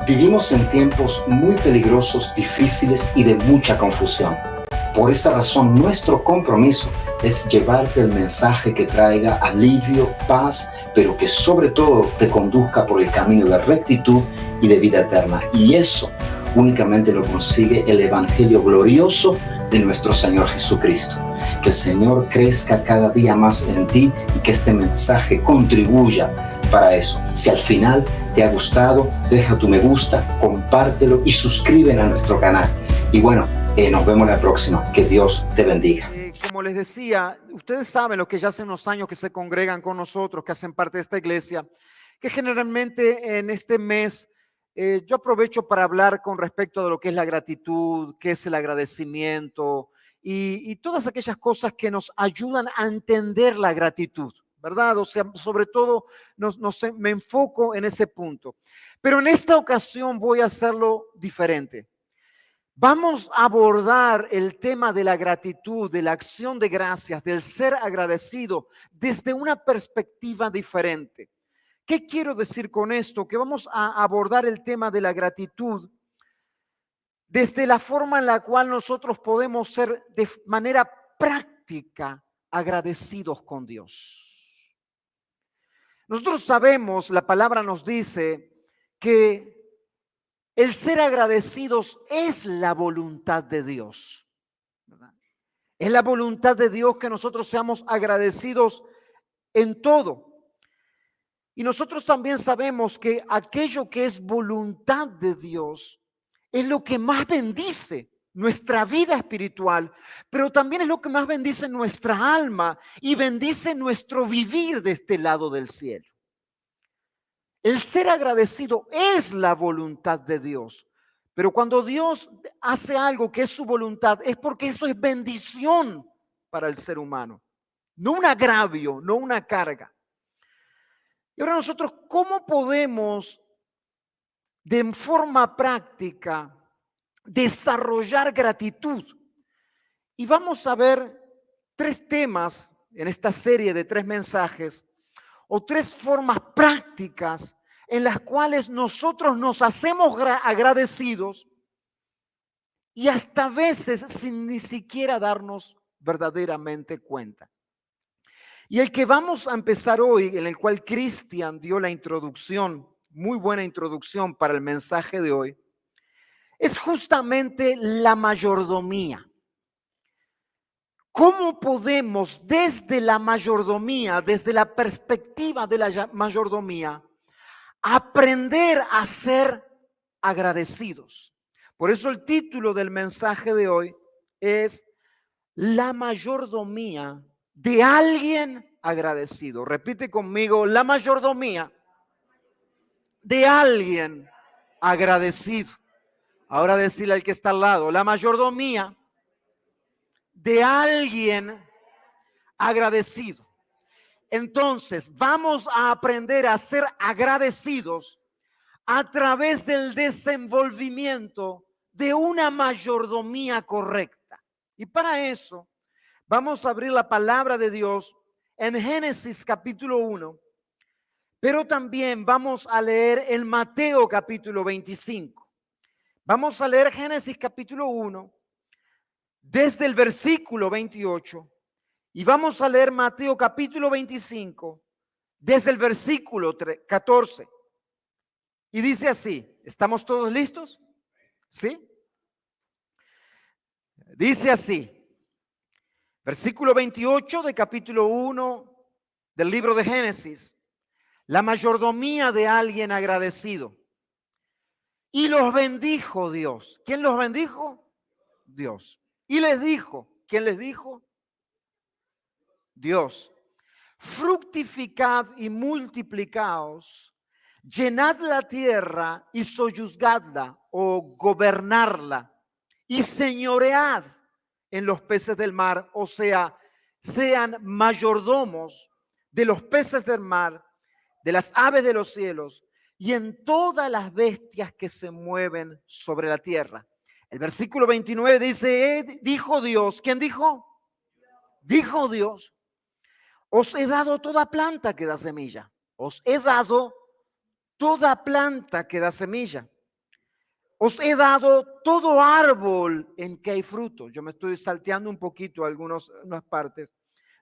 Vivimos en tiempos muy peligrosos, difíciles y de mucha confusión. Por esa razón, nuestro compromiso es llevarte el mensaje que traiga alivio, paz, pero que sobre todo te conduzca por el camino de rectitud y de vida eterna. Y eso únicamente lo consigue el Evangelio glorioso de nuestro Señor Jesucristo. Que el Señor crezca cada día más en ti y que este mensaje contribuya para eso. Si al final te ha gustado, deja tu me gusta, compártelo y suscríbete a nuestro canal. Y bueno, nos vemos la próxima. Que Dios te bendiga. Como les decía, ustedes saben lo que ya hace unos años que se congregan con nosotros, que hacen parte de esta iglesia, que generalmente en este mes yo aprovecho para hablar con respecto de lo que es la gratitud, qué es el agradecimiento y todas aquellas cosas que nos ayudan a entender la gratitud, ¿verdad? O sea, sobre todo me enfoco en ese punto. Pero en esta ocasión voy a hacerlo diferente. Vamos a abordar el tema de la gratitud, de la acción de gracias, del ser agradecido desde una perspectiva diferente. ¿Qué quiero decir con esto? Que vamos a abordar el tema de la gratitud desde la forma en la cual nosotros podemos ser de manera práctica agradecidos con Dios. Nosotros sabemos, la palabra nos dice que el ser agradecidos es la voluntad de Dios, ¿verdad? Es la voluntad de Dios que nosotros seamos agradecidos en todo. Y nosotros también sabemos que aquello que es voluntad de Dios es lo que más bendice nuestra vida espiritual, pero también es lo que más bendice nuestra alma y bendice nuestro vivir de este lado del cielo. El ser agradecido es la voluntad de Dios, pero cuando Dios hace algo que es su voluntad, es porque eso es bendición para el ser humano, no un agravio, no una carga. Y ahora nosotros, ¿cómo podemos de forma práctica desarrollar gratitud? Y vamos a ver tres temas en esta serie de tres mensajes o tres formas prácticas en las cuales nosotros nos hacemos agradecidos y hasta veces sin ni siquiera darnos verdaderamente cuenta. Y el que vamos a empezar hoy, en el cual Cristian dio la introducción, muy buena introducción para el mensaje de hoy, es justamente la mayordomía. ¿Cómo podemos desde la mayordomía, desde la perspectiva de la mayordomía, aprender a ser agradecidos? Por eso el título del mensaje de hoy es La mayordomía de alguien agradecido. Repite conmigo, la mayordomía de alguien agradecido. Ahora decirle al que está al lado, la mayordomía de alguien agradecido. Entonces, vamos a aprender a ser agradecidos a través del desenvolvimiento de una mayordomía correcta. Y para eso, vamos a abrir la palabra de Dios en Génesis capítulo 1, pero también vamos a leer en Mateo capítulo 25. Vamos a leer Génesis capítulo 1 desde el versículo 28 y vamos a leer Mateo capítulo 25 desde el versículo 14. Y dice así, ¿estamos todos listos? ¿Sí? Dice así, versículo 28 de capítulo 1 del libro de Génesis, la mayordomía de alguien agradecido. Y los bendijo Dios. ¿Quién los bendijo? Dios. Y les dijo, ¿quién les dijo? Dios. Fructificad y multiplicaos, llenad la tierra y sojuzgadla o gobernarla y señoread en los peces del mar, o sea, sean mayordomos de los peces del mar, de las aves de los cielos y en todas las bestias que se mueven sobre la tierra. El versículo 29 dice, dijo Dios, ¿quién dijo? Dijo Dios, os he dado toda planta que da semilla. Os he dado toda planta que da semilla. os he dado todo árbol en que hay fruto. Yo me estoy salteando un poquito unas partes.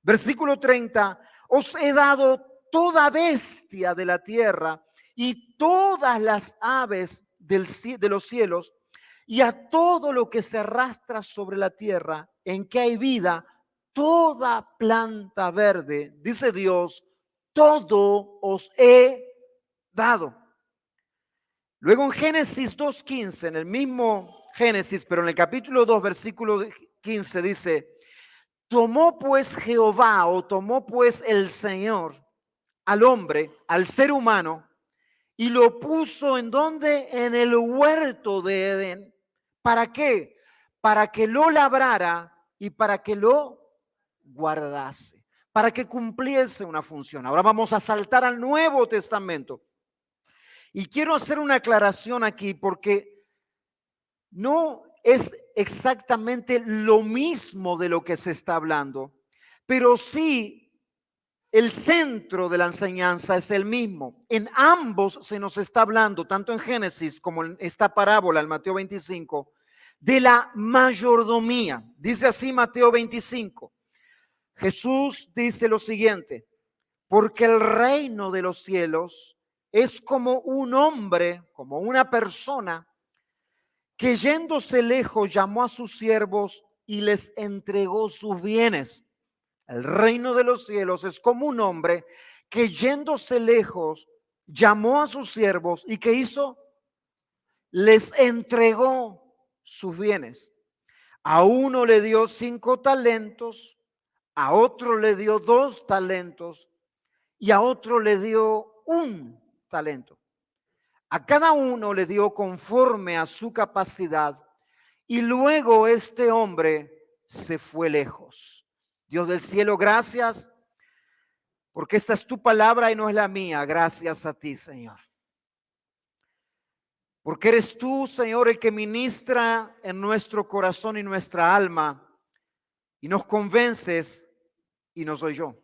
Versículo 30, os he dado toda bestia de la tierra y todas las aves de los cielos y a todo lo que se arrastra sobre la tierra en que hay vida, toda planta verde, dice Dios, todo os he dado. Luego en Génesis 2:15, en el mismo Génesis, pero en el capítulo 2, versículo 15, dice, tomó pues Jehová o tomó pues el Señor al hombre, al ser humano, y lo puso en donde, en el huerto de Edén. ¿Para qué? Para que lo labrara y para que lo guardase, para que cumpliese una función. Ahora vamos a saltar al Nuevo Testamento. Y quiero hacer una aclaración aquí porque no es exactamente lo mismo de lo que se está hablando, pero sí el centro de la enseñanza es el mismo. En ambos se nos está hablando, tanto en Génesis como en esta parábola, en Mateo 25, de la mayordomía. Dice así Mateo 25. Jesús dice lo siguiente, porque el reino de los cielos es como un hombre, como una persona, que yéndose lejos llamó a sus siervos y les entregó sus bienes. El reino de los cielos es como un hombre que yéndose lejos llamó a sus siervos y ¿qué hizo? Les entregó sus bienes. A uno le dio 5 talentos, a otro le dio 2 talentos y a otro le dio 1 talento. A cada uno le dio conforme a su capacidad y luego este hombre se fue lejos. Dios del cielo, gracias, porque esta es tu palabra y no es la mía. Gracias a ti, Señor. Porque eres tú, Señor, el que ministra en nuestro corazón y nuestra alma y nos convences y no soy yo.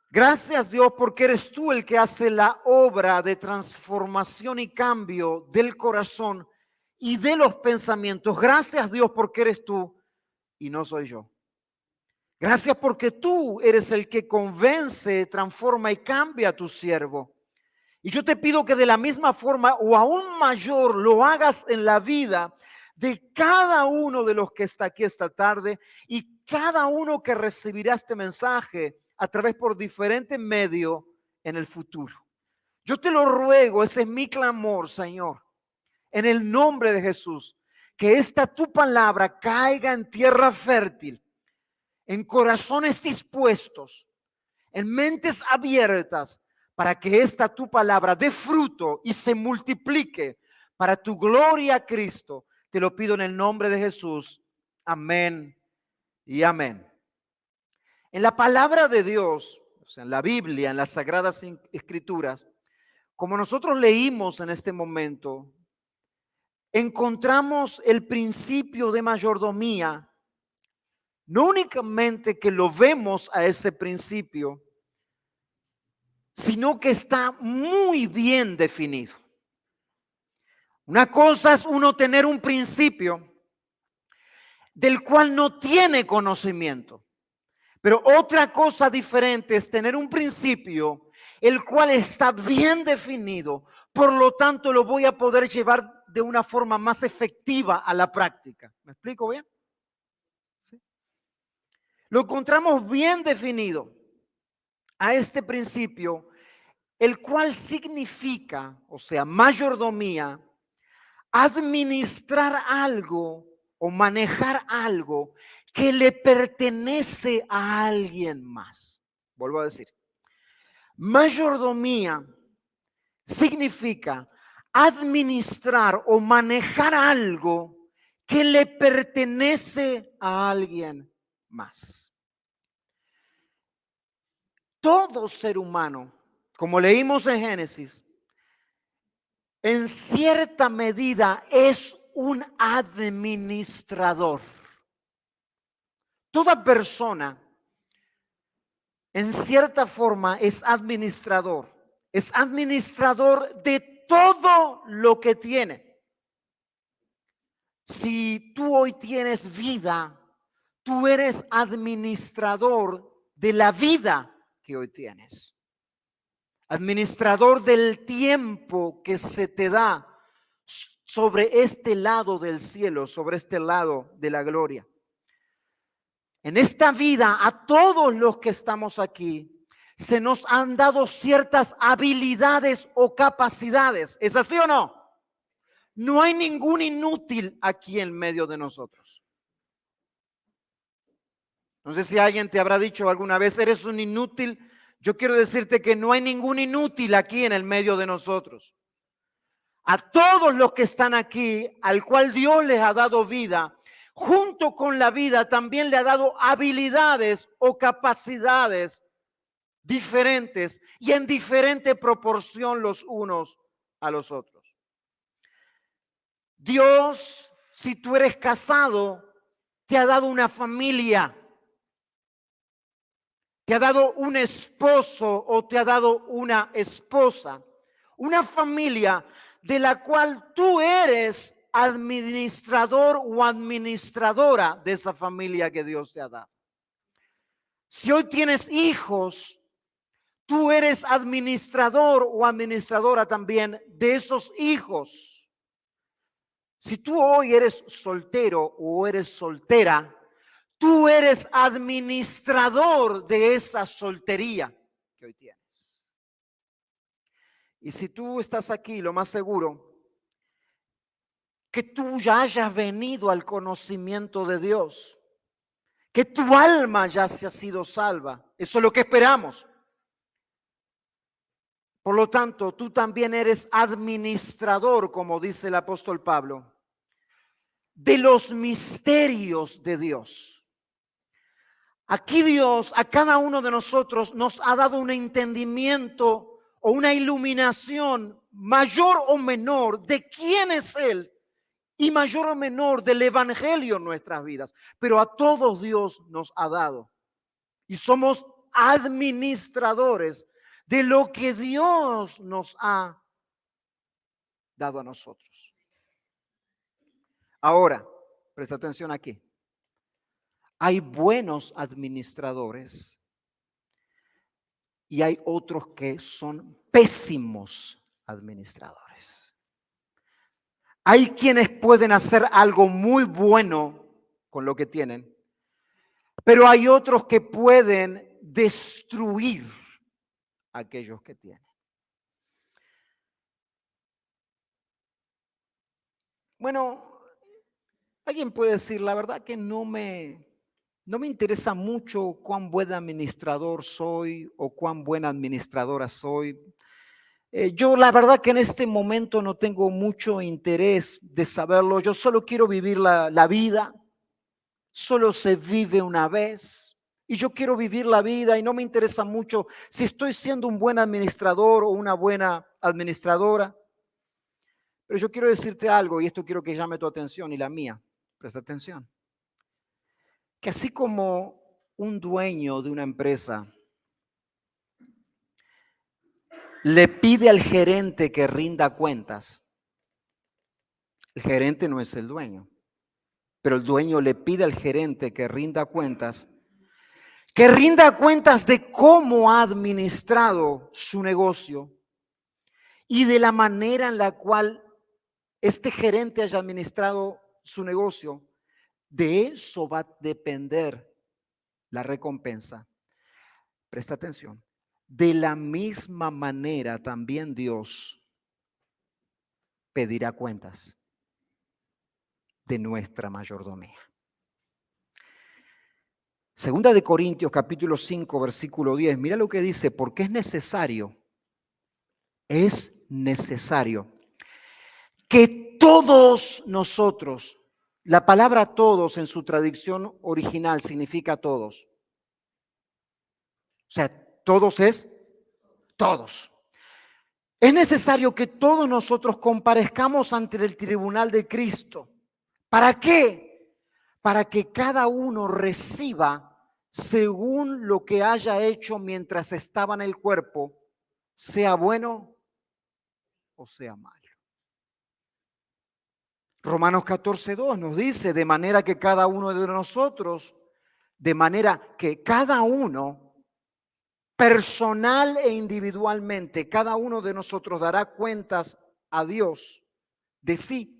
Gracias, Dios, porque eres tú el que hace la obra de transformación y cambio del corazón y de los pensamientos. Gracias, Dios, porque eres tú y no soy yo. Gracias porque tú eres el que convence, transforma y cambia a tu siervo. Y yo te pido que de la misma forma o aún mayor lo hagas en la vida de cada uno de los que está aquí esta tarde y cada uno que recibirá este mensaje a través por diferentes medios en el futuro. Yo te lo ruego, ese es mi clamor, Señor, en el nombre de Jesús, que esta tu palabra caiga en tierra fértil, en corazones dispuestos, en mentes abiertas, para que esta tu palabra dé fruto y se multiplique para tu gloria, Cristo. Te lo pido en el nombre de Jesús. Amén y amén. En la palabra de Dios, o sea, en la Biblia, en las Sagradas Escrituras, como nosotros leímos en este momento, encontramos el principio de mayordomía. No únicamente que lo vemos a ese principio, sino que está muy bien definido. Una cosa es uno tener un principio del cual no tiene conocimiento, pero otra cosa diferente es tener un principio el cual está bien definido, por lo tanto lo voy a poder llevar de una forma más efectiva a la práctica. ¿Me explico bien? ¿Sí? Lo encontramos bien definido a este principio, el cual significa, o sea, mayordomía, administrar algo o manejar algo que le pertenece a alguien más. Vuelvo a decir, mayordomía significa administrar o manejar algo que le pertenece a alguien más. Todo ser humano, como leímos en Génesis, en cierta medida es un administrador. Toda persona, en cierta forma, es administrador. Es administrador de todo lo que tiene. Si tú hoy tienes vida, tú eres administrador de la vida que hoy tienes. Administrador del tiempo que se te da sobre este lado del cielo, sobre este lado de la gloria. En esta vida, a todos los que estamos aquí, se nos han dado ciertas habilidades o capacidades. ¿Es así o no? No hay ningún inútil aquí en medio de nosotros. No sé si alguien te habrá dicho alguna vez, eres un inútil. Yo quiero decirte que no hay ningún inútil aquí en el medio de nosotros. A todos los que están aquí, al cual Dios les ha dado vida, junto con la vida también le ha dado habilidades o capacidades diferentes y en diferente proporción los unos a los otros. Dios, si tú eres casado, te ha dado una familia, te ha dado un esposo o te ha dado una esposa, una familia de la cual tú eres administrador o administradora de esa familia que Dios te ha dado. Si hoy tienes hijos, tú eres administrador o administradora también de esos hijos. Si tú hoy eres soltero o eres soltera, tú eres administrador de esa soltería que hoy tienes. Y si tú estás aquí, lo más seguro que tú ya hayas venido al conocimiento de Dios, que tu alma ya se ha sido salva. Eso es lo que esperamos. Por lo tanto, tú también eres administrador, como dice el apóstol Pablo, de los misterios de Dios. Aquí Dios a cada uno de nosotros nos ha dado un entendimiento o una iluminación mayor o menor de quién es Él y mayor o menor del evangelio en nuestras vidas. Pero a todos Dios nos ha dado y somos administradores de lo que Dios nos ha dado a nosotros. Ahora, presta atención aquí. Hay buenos administradores y hay otros que son pésimos administradores. Hay quienes pueden hacer algo muy bueno con lo que tienen, pero hay otros que pueden destruir a aquellos que tienen. Bueno, alguien puede decir, la verdad que no me interesa mucho cuán buen administrador soy o cuán buena administradora soy. Yo la verdad que en este momento no tengo mucho interés de saberlo. Yo solo quiero vivir la vida. Solo se vive una vez. Y yo quiero vivir la vida y no me interesa mucho si estoy siendo un buen administrador o una buena administradora. Pero yo quiero decirte algo y esto quiero que llame tu atención y la mía. Presta atención. Que así como un dueño de una empresa le pide al gerente que rinda cuentas, el gerente no es el dueño, pero el dueño le pide al gerente que rinda cuentas de cómo ha administrado su negocio y de la manera en la cual este gerente haya administrado su negocio. De eso va a depender la recompensa. Presta atención. De la misma manera también Dios pedirá cuentas de nuestra mayordomía. Segunda de Corintios capítulo 5 versículo 10. Mira lo que dice, porque es necesario que todos nosotros, la palabra todos en su traducción original significa todos. O sea, todos es todos. Es necesario que todos nosotros comparezcamos ante el tribunal de Cristo. ¿Para qué? Para que cada uno reciba según lo que haya hecho mientras estaba en el cuerpo, sea bueno o sea malo. Romanos 14:2 nos dice, de manera que cada uno de nosotros, de manera que cada uno, personal e individualmente, cada uno de nosotros dará cuentas a Dios de sí.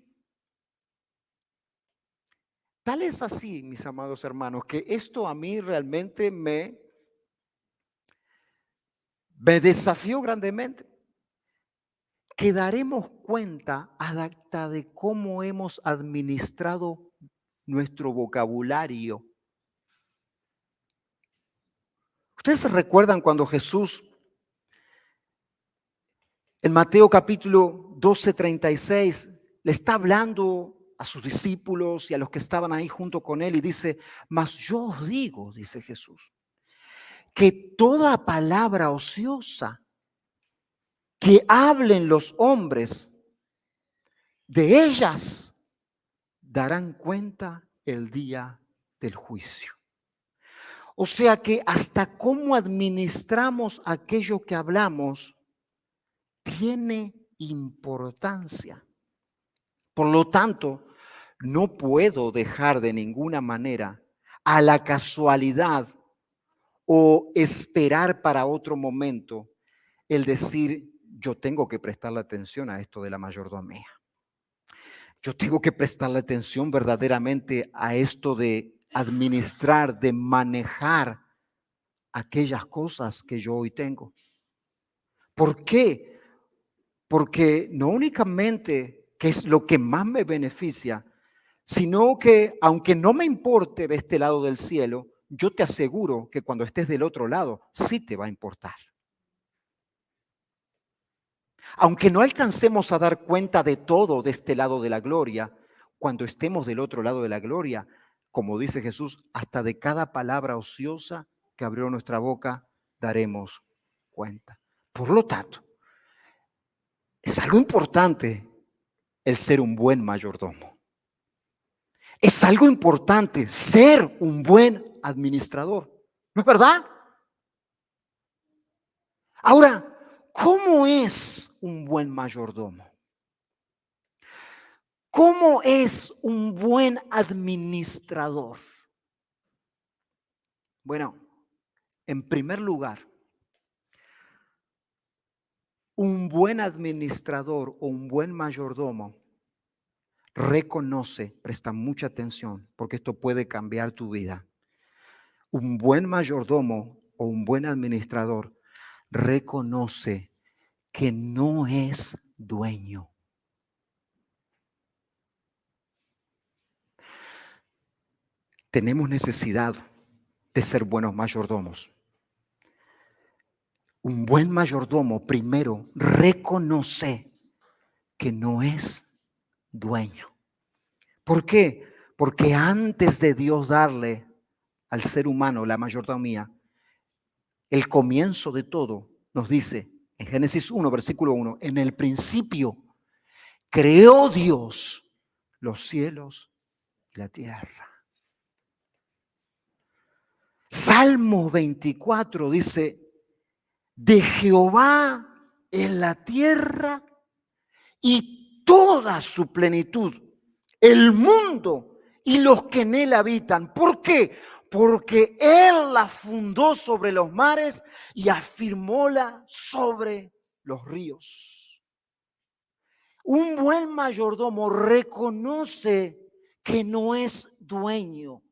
Tal es así, mis amados hermanos, que esto a mí realmente me desafió grandemente. Que daremos cuenta hasta de cómo hemos administrado nuestro vocabulario. ¿Ustedes se recuerdan cuando Jesús en Mateo capítulo 12:36 le está hablando a sus discípulos y a los que estaban ahí junto con él y dice, mas yo os digo, dice Jesús, que toda palabra ociosa que hablen los hombres, de ellas darán cuenta el día del juicio. O sea que hasta cómo administramos aquello que hablamos tiene importancia. Por lo tanto, no puedo dejar de ninguna manera a la casualidad o esperar para otro momento el decir, yo tengo que prestarle atención a esto de la mayordomía. Yo tengo que prestarle atención verdaderamente a esto de administrar, de manejar aquellas cosas que yo hoy tengo. ¿Por qué? Porque no únicamente que es lo que más me beneficia, sino que aunque no me importe de este lado del cielo, yo te aseguro que cuando estés del otro lado, sí te va a importar. Aunque no alcancemos a dar cuenta de todo de este lado de la gloria, cuando estemos del otro lado de la gloria, como dice Jesús, hasta de cada palabra ociosa que abrió nuestra boca, daremos cuenta. Por lo tanto, es algo importante el ser un buen mayordomo. Es algo importante ser un buen administrador. ¿No es verdad? Ahora, ¿cómo es un buen mayordomo? ¿Cómo es un buen administrador? Bueno, en primer lugar, un buen administrador o un buen mayordomo reconoce, presta mucha atención, porque esto puede cambiar tu vida. Un buen mayordomo o un buen administrador reconoce que no es dueño. Tenemos necesidad de ser buenos mayordomos. Un buen mayordomo primero reconoce que no es dueño. ¿Por qué? Porque antes de Dios darle al ser humano la mayordomía, el comienzo de todo nos dice en Génesis 1, versículo 1, en el principio creó Dios los cielos y la tierra. Salmo 24 dice, de Jehová es la tierra y toda su plenitud, el mundo y los que en él habitan. ¿Por qué? Porque él la fundó sobre los mares y afirmóla sobre los ríos. Un buen mayordomo reconoce que no es dueño,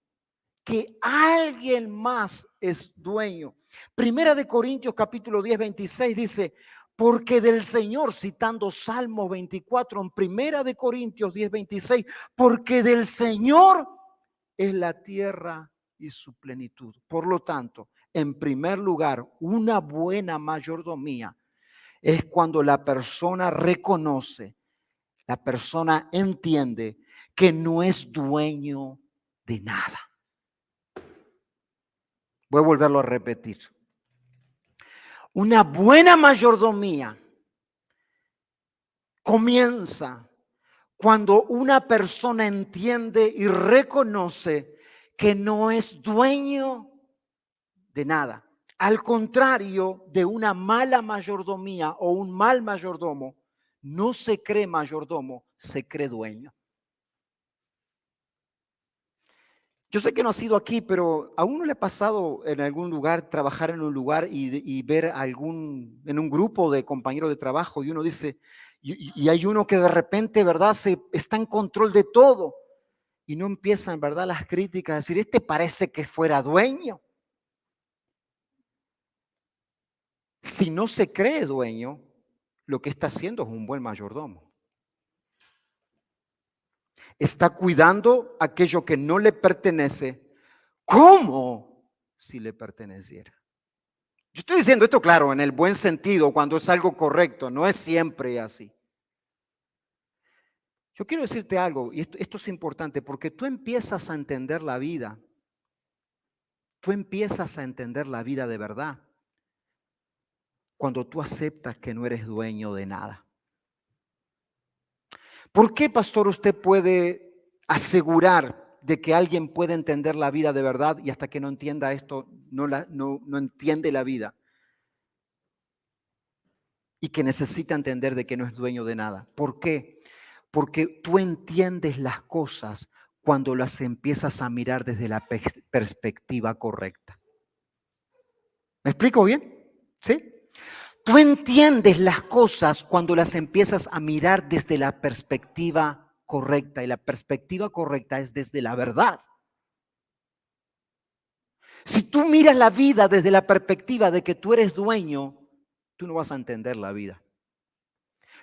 que alguien más es dueño. Primera de Corintios capítulo 10, 26 dice, porque del Señor, citando Salmo 24 en Primera de Corintios 10, 26, porque del Señor es la tierra y su plenitud. Por lo tanto, en primer lugar, una buena mayordomía es cuando la persona reconoce, la persona entiende que no es dueño de nada. Voy a volverlo a repetir. Una buena mayordomía comienza cuando una persona entiende y reconoce que no es dueño de nada. Al contrario de una mala mayordomía o un mal mayordomo, no se cree mayordomo, se cree dueño. Yo sé que no ha sido aquí, pero ¿a uno le ha pasado en algún lugar, trabajar en un lugar y ver en un grupo de compañeros de trabajo y uno dice, y hay uno que de repente, ¿verdad?, está en control de todo y no empiezan, ¿verdad?, las críticas a decir, este parece que fuera dueño. Si no se cree dueño, lo que está haciendo es un buen mayordomo. Está cuidando aquello que no le pertenece, como si le perteneciera. Yo estoy diciendo esto, claro, en el buen sentido, cuando es algo correcto, no es siempre así. Yo quiero decirte algo, y esto es importante, porque tú empiezas a entender la vida, tú empiezas a entender la vida de verdad, cuando tú aceptas que no eres dueño de nada. ¿Por qué, pastor, usted puede asegurar de que alguien puede entender la vida de verdad y hasta que no entienda esto, no entiende la vida? Y que necesita entender de que no es dueño de nada. ¿Por qué? Porque tú entiendes las cosas cuando las empiezas a mirar desde la perspectiva correcta. ¿Me explico bien? ¿Sí? Tú entiendes las cosas cuando las empiezas a mirar desde la perspectiva correcta, y la perspectiva correcta es desde la verdad. Si tú miras la vida desde la perspectiva de que tú eres dueño, tú no vas a entender la vida.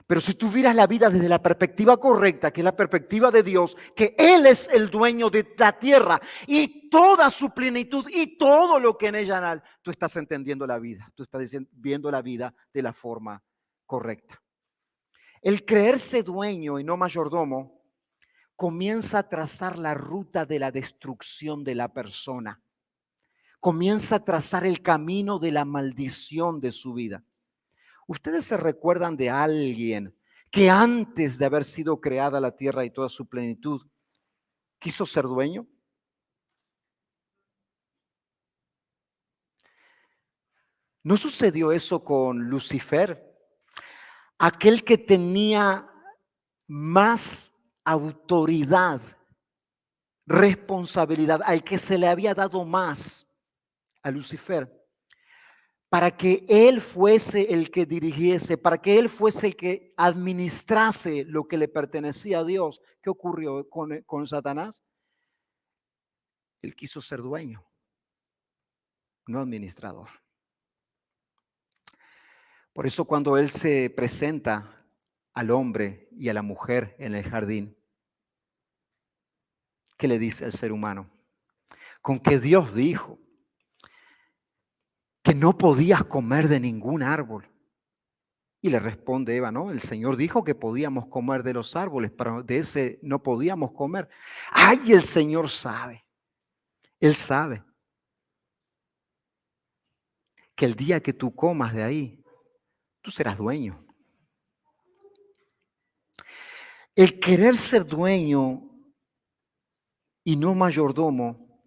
Pero si tú miras la vida desde la perspectiva correcta, que es la perspectiva de Dios, que Él es el dueño de la tierra y toda su plenitud y todo lo que en ella hay, tú estás entendiendo la vida, tú estás viendo la vida de la forma correcta. El creerse dueño y no mayordomo comienza a trazar la ruta de la destrucción de la persona, comienza a trazar el camino de la maldición de su vida. ¿Ustedes se recuerdan de alguien que antes de haber sido creada la tierra y toda su plenitud, quiso ser dueño? ¿No sucedió eso con Lucifer? Aquel que tenía más autoridad, responsabilidad, al que se le había dado más, a Lucifer, para que él fuese el que dirigiese, para que él fuese el que administrase lo que le pertenecía a Dios. ¿Qué ocurrió con Satanás? Él quiso ser dueño, no administrador. Por eso cuando él se presenta al hombre y a la mujer en el jardín, ¿qué le dice al ser humano? Con que Dios dijo que no podías comer de ningún árbol. Y le responde Eva, no, el Señor dijo que podíamos comer de los árboles, pero de ese no podíamos comer. Ay, el Señor sabe, Él sabe que el día que tú comas de ahí, tú serás dueño. El querer ser dueño y no mayordomo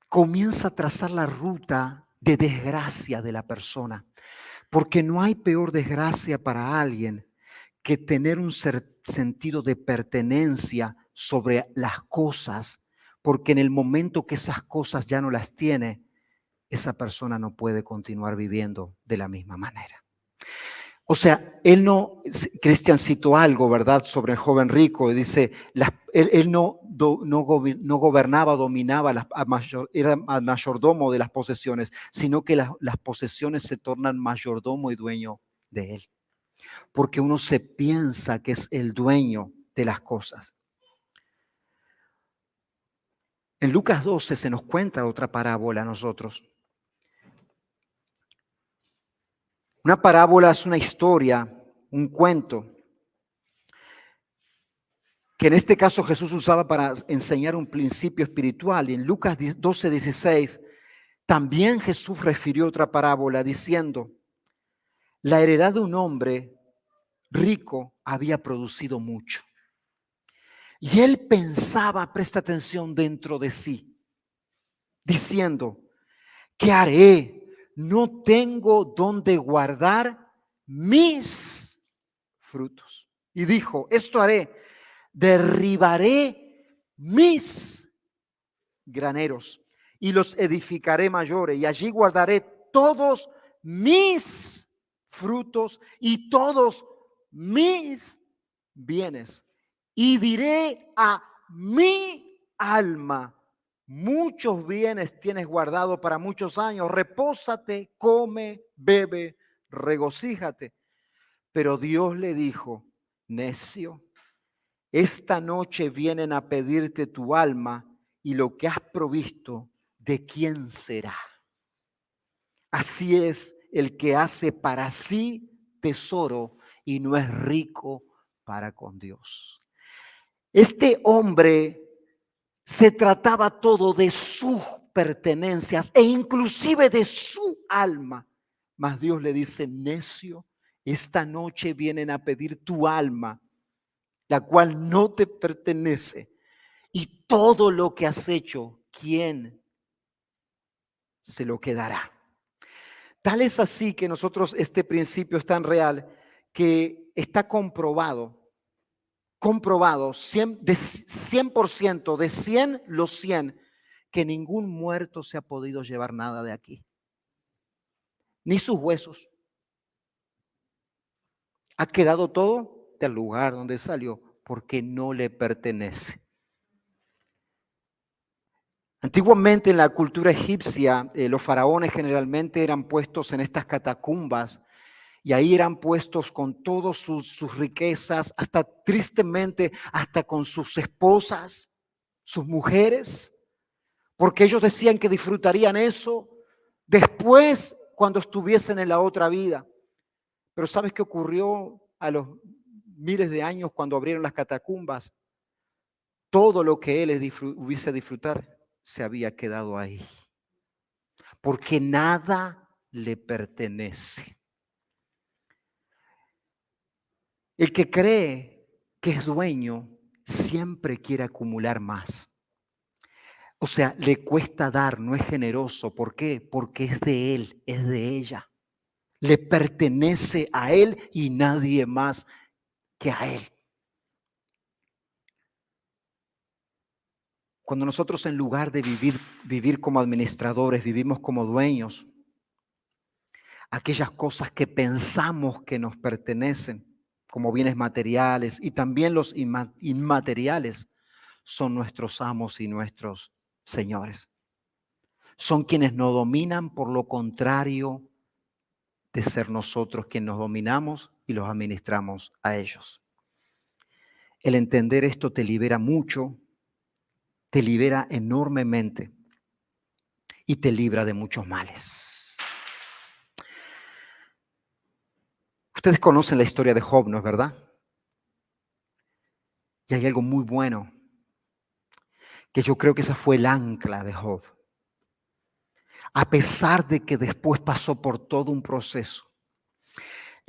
comienza a trazar la ruta de desgracia de la persona, porque no hay peor desgracia para alguien que tener un sentido de pertenencia sobre las cosas, porque en el momento que esas cosas ya no las tiene, esa persona no puede continuar viviendo de la misma manera. O sea, Cristian citó algo, ¿verdad?, sobre el joven rico, y dice, él no gobernaba, dominaba, era mayordomo de las posesiones, sino que las posesiones se tornan mayordomo y dueño de él. Porque uno se piensa que es el dueño de las cosas. En Lucas 12 se nos cuenta otra parábola a nosotros. Una parábola es una historia, un cuento, que en este caso Jesús usaba para enseñar un principio espiritual. Y en Lucas 12:16 también Jesús refirió otra parábola diciendo, la heredad de un hombre rico había producido mucho. Y él pensaba, presta atención, dentro de sí, diciendo, ¿qué haré? No tengo dónde guardar mis frutos. Y dijo, esto haré, derribaré mis graneros y los edificaré mayores, y allí guardaré todos mis frutos y todos mis bienes. Y diré a mi alma: muchos bienes tienes guardado para muchos años. Repósate, come, bebe, regocíjate. Pero Dios le dijo: necio, esta noche vienen a pedirte tu alma, y lo que has provisto, ¿de quién será? Así es el que hace para sí tesoro y no es rico para con Dios. Este hombre se trataba todo de sus pertenencias e inclusive de su alma. Mas Dios le dice: necio, esta noche vienen a pedir tu alma, la cual no te pertenece, y todo lo que has hecho, ¿quién se lo quedará? Tal es así que nosotros, este principio es tan real que está comprobado 100%, de 100%, de 100 los 100, que ningún muerto se ha podido llevar nada de aquí, ni sus huesos. Ha quedado todo del lugar donde salió, porque no le pertenece. Antiguamente en la cultura egipcia, los faraones generalmente eran puestos en estas catacumbas, y ahí eran puestos con todas sus riquezas, hasta tristemente, hasta con sus esposas, sus mujeres, porque ellos decían que disfrutarían eso después cuando estuviesen en la otra vida. Pero ¿sabes qué ocurrió a los miles de años cuando abrieron las catacumbas? Todo lo que él hubiese disfrutar se había quedado ahí, porque nada le pertenece. El que cree que es dueño siempre quiere acumular más. O sea, le cuesta dar, no es generoso. ¿Por qué? Porque es de él, es de ella. Le pertenece a él y nadie más que a él. Cuando nosotros, en lugar de vivir como administradores, vivimos como dueños, aquellas cosas que pensamos que nos pertenecen, como bienes materiales y también los inmateriales, son nuestros amos y nuestros señores. Son quienes nos dominan, por lo contrario de ser nosotros quienes nos dominamos y los administramos a ellos. El entender esto te libera mucho, te libera enormemente y te libra de muchos males. Ustedes conocen la historia de Job, ¿no es verdad? Y hay algo muy bueno, que yo creo que esa fue el ancla de Job. A pesar de que después pasó por todo un proceso,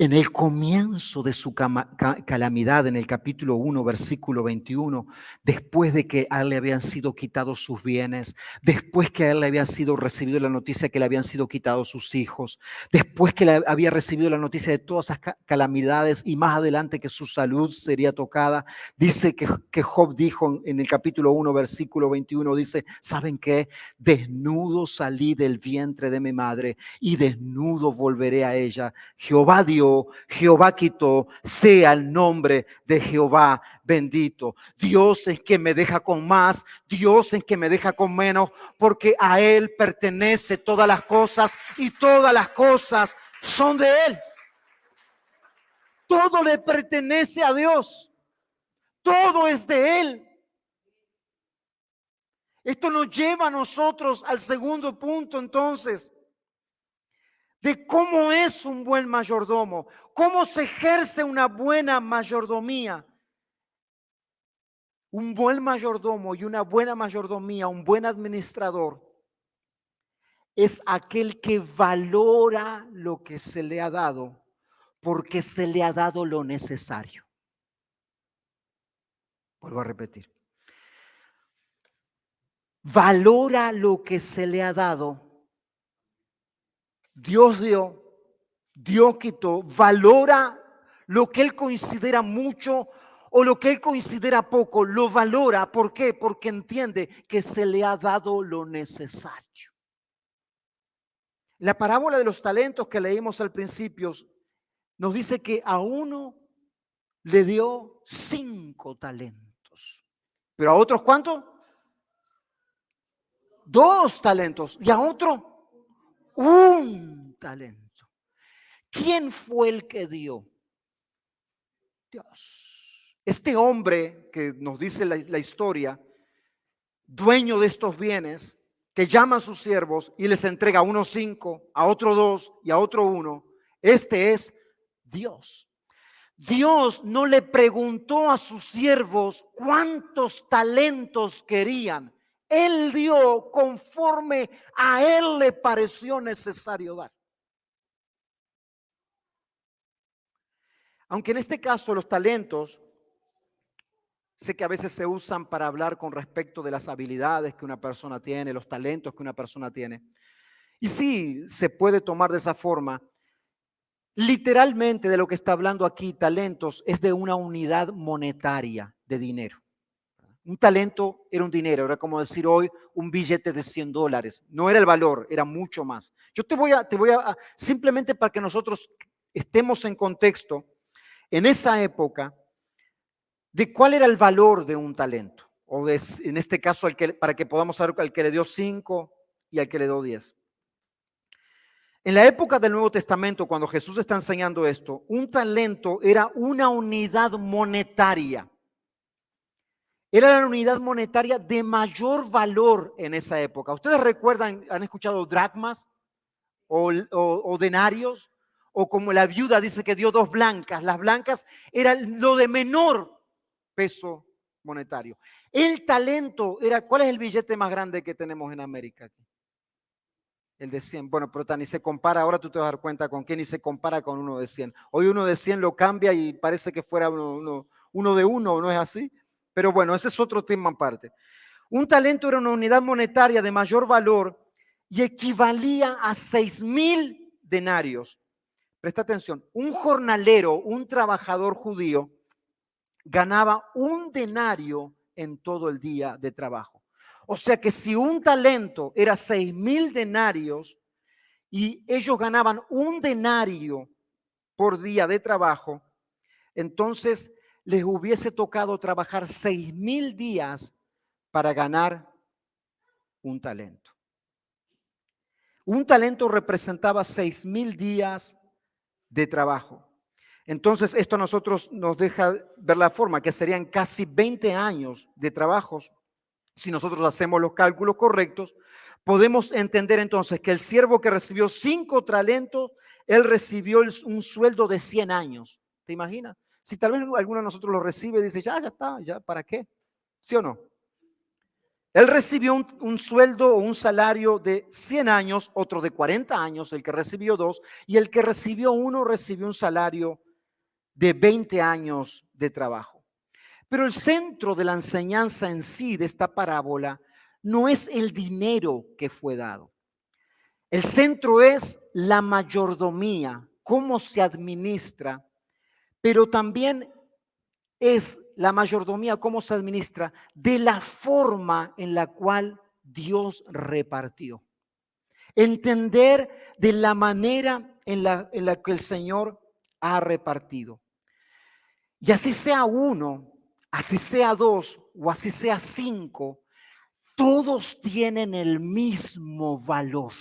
en el comienzo de su calamidad, en el capítulo 1, versículo 21, después de que a él le habían sido quitados sus bienes, después que a él le había sido recibido la noticia que le habían sido quitados sus hijos, después que le había recibido la noticia de todas esas calamidades y más adelante que su salud sería tocada, dice que Job dijo en el capítulo 1, versículo 21, dice: ¿saben qué? Desnudo salí del vientre de mi madre y desnudo volveré a ella. Jehová dio, Jehová quitó, sea el nombre de Jehová bendito. Dios es quien me deja con más, Dios es quien me deja con menos, porque a Él pertenece todas las cosas y todas las cosas son de Él. Todo le pertenece a Dios, todo es de Él. Esto nos lleva a nosotros al segundo punto, entonces, de cómo es un buen mayordomo, cómo se ejerce una buena mayordomía. Un buen mayordomo y una buena mayordomía, un buen administrador, es aquel que valora lo que se le ha dado, porque se le ha dado lo necesario. Vuelvo a repetir. Valora lo que se le ha dado. Dios dio, Dios quitó, valora lo que él considera mucho o lo que él considera poco, lo valora. ¿Por qué? Porque entiende que se le ha dado lo necesario. La parábola de los talentos que leímos al principio nos dice que a uno le dio 5 talentos. ¿Pero a otros cuántos? 2 talentos. ¿Y a otro? 1 talento. ¿Quién fue el que dio? Dios. Este hombre que nos dice la historia, dueño de estos bienes, que llama a sus siervos y les entrega a uno 5, a otro 2 y a otro 1. Este es Dios. Dios no le preguntó a sus siervos cuántos talentos querían. Él dio conforme a él le pareció necesario dar. Aunque en este caso los talentos, sé que a veces se usan para hablar con respecto de las habilidades que una persona tiene, los talentos que una persona tiene. Y sí, se puede tomar de esa forma. Literalmente de lo que está hablando aquí, talentos, es de una unidad monetaria de dinero. Un talento era un dinero, era como decir hoy un billete de $100. No era el valor, era mucho más. Yo te voy a simplemente para que nosotros estemos en contexto, en esa época, de cuál era el valor de un talento. O en este caso, para que podamos saber al que le dio 5 y al que le dio 10. En la época del Nuevo Testamento, cuando Jesús está enseñando esto, un talento era una unidad monetaria. Era la unidad monetaria de mayor valor en esa época. ¿Ustedes recuerdan, han escuchado dracmas o denarios? O como la viuda dice que dio 2 blancas. Las blancas eran lo de menor peso monetario. El talento era, ¿cuál es el billete más grande que tenemos en América? El de 100. Bueno, pero ni se compara, ahora tú te vas a dar cuenta con qué ni se compara con uno de 100. Hoy uno de 100 lo cambia y parece que fuera uno de uno, ¿no es así? Pero bueno, ese es otro tema aparte. Un talento era una unidad monetaria de mayor valor y equivalía a 6,000 denarios. Presta atención, un jornalero, un trabajador judío, ganaba 1 denario en todo el día de trabajo. O sea que si un talento era 6,000 denarios y ellos ganaban 1 denario por día de trabajo, entonces les hubiese tocado trabajar 6,000 días para ganar un talento. Un talento representaba 6,000 días de trabajo. Entonces esto a nosotros nos deja ver la forma que serían casi 20 años de trabajos. Si nosotros hacemos los cálculos correctos, podemos entender entonces que el siervo que recibió 5 talentos, él recibió un sueldo de 100 años. ¿Te imaginas? Si tal vez alguno de nosotros lo recibe y dice, ya está, ya, ¿para qué? ¿Sí o no? Él recibió un sueldo o un salario de 100 años, otro de 40 años, el que recibió 2, y el que recibió 1 recibió un salario de 20 años de trabajo. Pero el centro de la enseñanza en sí de esta parábola no es el dinero que fue dado. El centro es la mayordomía, cómo se administra, pero también es la mayordomía, cómo se administra, de la forma en la cual Dios repartió. Entender de la manera en la que el Señor ha repartido. Y así sea 1, así sea 2 o así sea 5, todos tienen el mismo valor.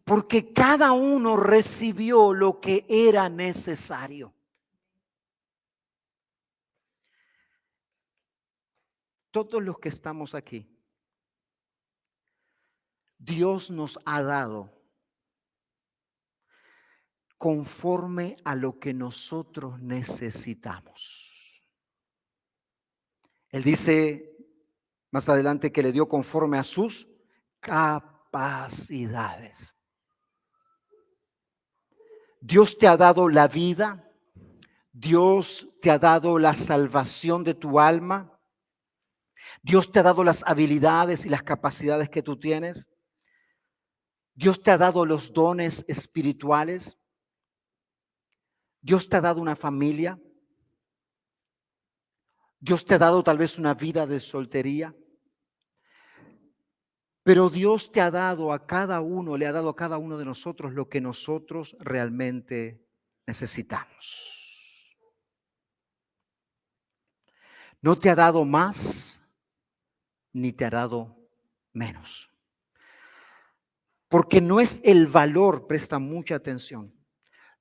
Porque cada uno recibió lo que era necesario. Todos los que estamos aquí, Dios nos ha dado conforme a lo que nosotros necesitamos. Él dice más adelante que le dio conforme a sus capacidades. Dios te ha dado la vida, Dios te ha dado la salvación de tu alma, Dios te ha dado las habilidades y las capacidades que tú tienes, Dios te ha dado los dones espirituales. Dios te ha dado una familia. Dios te ha dado tal vez una vida de soltería. Pero Dios te ha dado a cada uno, le ha dado a cada uno de nosotros lo que nosotros realmente necesitamos. No te ha dado más ni te ha dado menos. Porque no es el valor, presta mucha atención,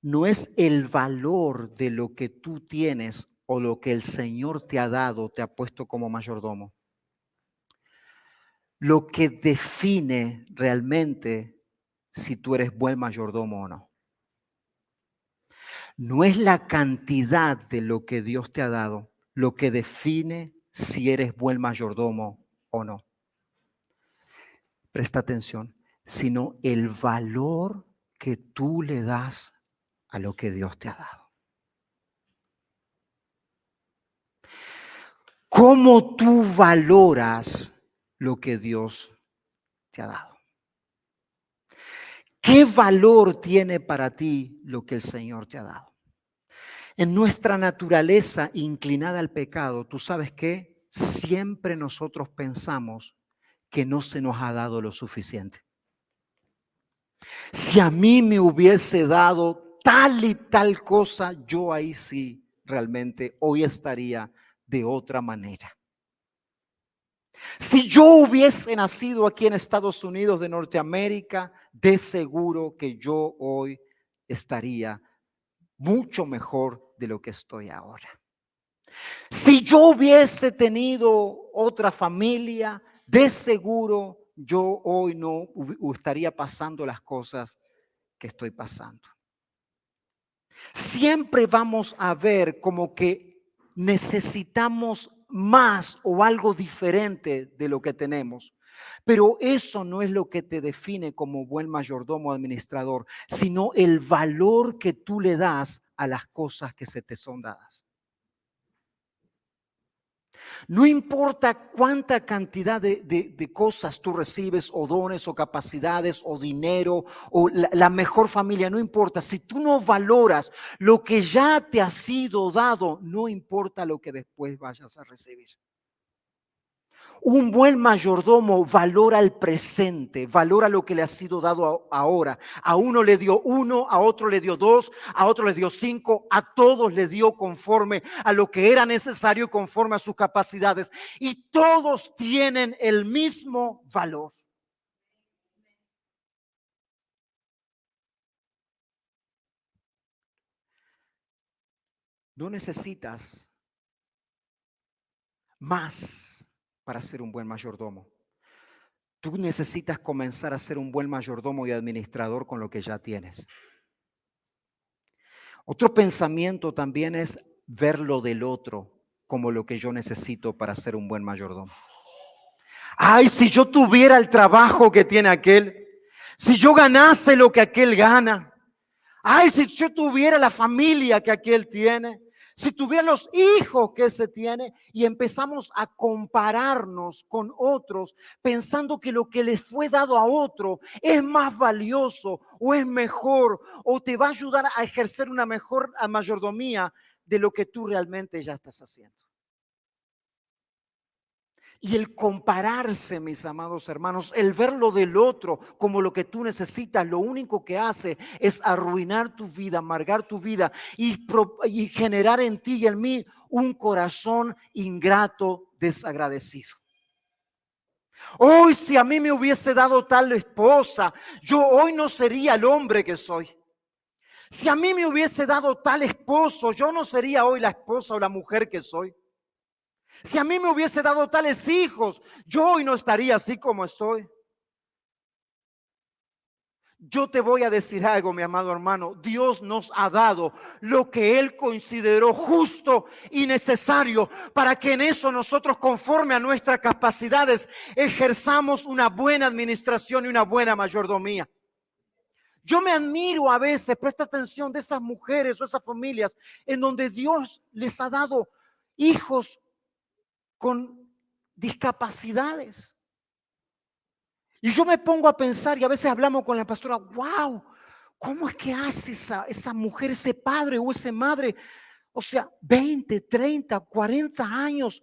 no es el valor de lo que tú tienes o lo que el Señor te ha dado, te ha puesto como mayordomo. Lo que define realmente si tú eres buen mayordomo o no. No es la cantidad de lo que Dios te ha dado lo que define si eres buen mayordomo o no. Presta atención, sino el valor que tú le das a lo que Dios te ha dado. ¿Cómo tú valoras lo que Dios te ha dado? ¿Qué valor tiene para ti lo que el Señor te ha dado? En nuestra naturaleza inclinada al pecado, ¿tú sabes qué? Siempre nosotros pensamos que no se nos ha dado lo suficiente. Si a mí me hubiese dado tal y tal cosa, yo ahí sí realmente hoy estaría de otra manera. Si yo hubiese nacido aquí en Estados Unidos de Norteamérica, de seguro que yo hoy estaría mucho mejor de lo que estoy ahora. Si yo hubiese tenido otra familia, de seguro yo hoy no estaría pasando las cosas que estoy pasando. Siempre vamos a ver como que necesitamos más o algo diferente de lo que tenemos. Pero eso no es lo que te define como buen mayordomo o administrador, sino el valor que tú le das a las cosas que se te son dadas. No importa cuánta cantidad de cosas tú recibes, o dones, o capacidades, o dinero, o la mejor familia, no importa. Si tú no valoras lo que ya te ha sido dado, no importa lo que después vayas a recibir. Un buen mayordomo valora el presente, valora lo que le ha sido dado ahora. A uno le dio 1, a otro le dio 2, a otro le dio 5, a todos le dio conforme a lo que era necesario, conforme a sus capacidades. Y todos tienen el mismo valor. No necesitas más para ser un buen mayordomo. Tú necesitas comenzar a ser un buen mayordomo y administrador con lo que ya tienes. Otro pensamiento también es ver lo del otro como lo que yo necesito para ser un buen mayordomo. Ay, si yo tuviera el trabajo que tiene aquel, si yo ganase lo que aquel gana, ay, si yo tuviera la familia que aquel tiene, si tuviera los hijos que ese tiene, y empezamos a compararnos con otros pensando que lo que les fue dado a otro es más valioso o es mejor o te va a ayudar a ejercer una mejor mayordomía de lo que tú realmente ya estás haciendo. Y el compararse, mis amados hermanos, el ver lo del otro como lo que tú necesitas, lo único que hace es arruinar tu vida, amargar tu vida y generar en ti y en mí un corazón ingrato, desagradecido. Hoy, si a mí me hubiese dado tal esposa, yo hoy no sería el hombre que soy. Si a mí me hubiese dado tal esposo, yo no sería hoy la esposa o la mujer que soy. Si a mí me hubiese dado tales hijos, yo hoy no estaría así como estoy. Yo te voy a decir algo, mi amado hermano. Dios nos ha dado lo que Él consideró justo y necesario para que en eso nosotros, conforme a nuestras capacidades, ejerzamos una buena administración y una buena mayordomía. Yo me admiro a veces, presta atención, de esas mujeres o esas familias en donde Dios les ha dado hijos con discapacidades. Y yo me pongo a pensar, y a veces hablamos con la pastora, wow, ¿Cómo es que hace esa mujer, ese padre o esa madre? O sea, 20, 30, 40 años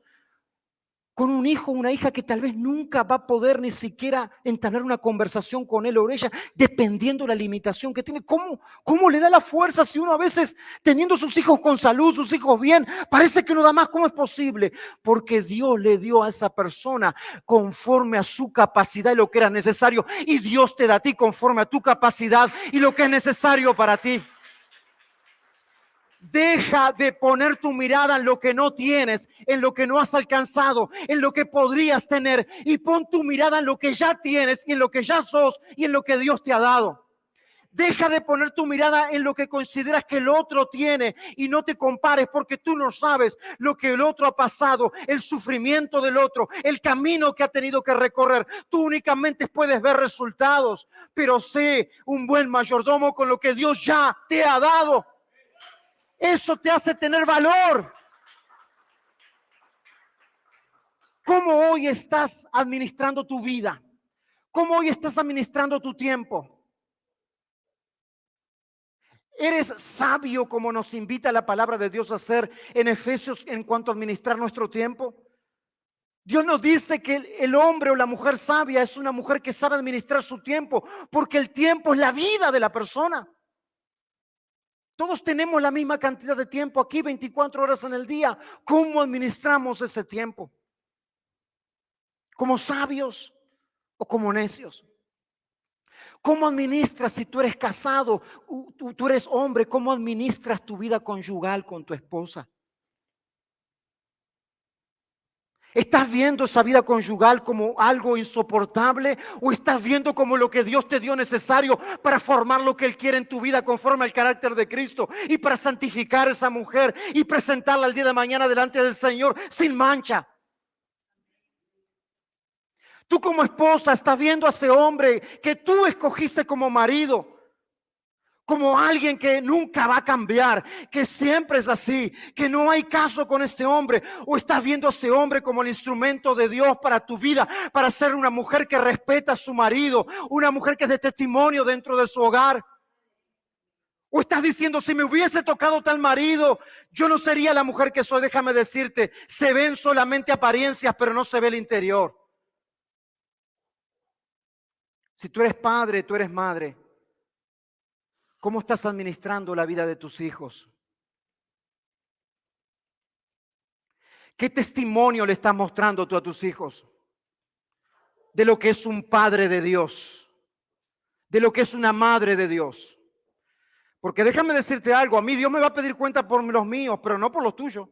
con un hijo o una hija que tal vez nunca va a poder ni siquiera entablar una conversación con él o ella, dependiendo de la limitación que tiene. ¿Cómo le da la fuerza si uno a veces, teniendo sus hijos con salud, sus hijos bien, parece que no da más? ¿Cómo es posible? Porque Dios le dio a esa persona conforme a su capacidad y lo que era necesario. Y Dios te da a ti conforme a tu capacidad y lo que es necesario para ti. Deja de poner tu mirada en lo que no tienes, en lo que no has alcanzado, en lo que podrías tener, y pon tu mirada en lo que ya tienes y en lo que ya sos y en lo que Dios te ha dado. Deja de poner tu mirada en lo que consideras que el otro tiene y no te compares, porque tú no sabes lo que el otro ha pasado, el sufrimiento del otro, el camino que ha tenido que recorrer. Tú únicamente puedes ver resultados, pero sé un buen mayordomo con lo que Dios ya te ha dado. Eso te hace tener valor. ¿Cómo hoy estás administrando tu vida? ¿Cómo hoy estás administrando tu tiempo? ¿Eres sabio como nos invita la palabra de Dios a hacer en Efesios en cuanto a administrar nuestro tiempo? Dios nos dice que el hombre o la mujer sabia es una mujer que sabe administrar su tiempo, porque el tiempo es la vida de la persona. Todos tenemos la misma cantidad de tiempo aquí, 24 horas en el día. ¿Cómo administramos ese tiempo? ¿Como sabios o como necios? ¿Cómo administras si tú eres casado, tú eres hombre? ¿Cómo administras tu vida conyugal con tu esposa? ¿Estás viendo esa vida conyugal como algo insoportable o estás viendo como lo que Dios te dio necesario para formar lo que Él quiere en tu vida conforme al carácter de Cristo y para santificar a esa mujer y presentarla el día de mañana delante del Señor sin mancha? Tú como esposa estás viendo a ese hombre que tú escogiste como marido, como alguien que nunca va a cambiar, que siempre es así, que no hay caso con este hombre. O estás viendo a ese hombre como el instrumento de Dios para tu vida, para ser una mujer que respeta a su marido, una mujer que es de testimonio dentro de su hogar. O estás diciendo, si me hubiese tocado tal marido, yo no sería la mujer que soy. Déjame decirte, se ven solamente apariencias, pero no se ve el interior. Si tú eres padre, tú eres madre, ¿cómo estás administrando la vida de tus hijos? ¿Qué testimonio le estás mostrando tú a tus hijos de lo que es un padre de Dios, de lo que es una madre de Dios? Porque déjame decirte algo, a mí Dios me va a pedir cuenta por los míos, pero no por los tuyos.